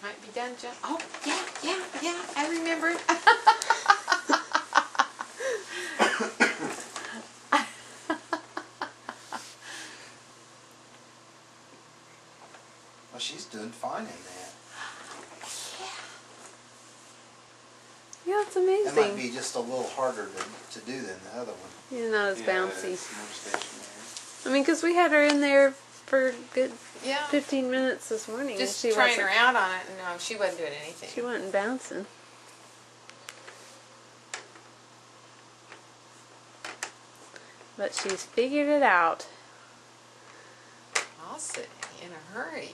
Might be done, John. Oh, yeah, I remember. Well, she's doing fine in that. Yeah, it's amazing. It might be just a little harder to do than the other one. You're not as bouncy. It's more stationary. I mean, because we had her in there for a good Yeah. 15 minutes this morning. Just and she trying wasn't, her out on it. No, she wasn't doing anything. She wasn't bouncing. But she's figured it out. I'll sit in a hurry.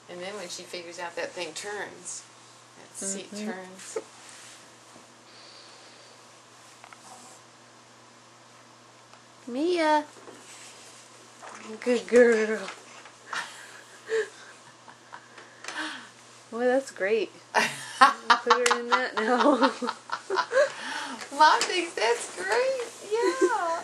And then when she figures out that thing turns, that seat turns. Mia. Good girl. Boy, that's great. Put her in that now. Mom thinks that's great. Yeah.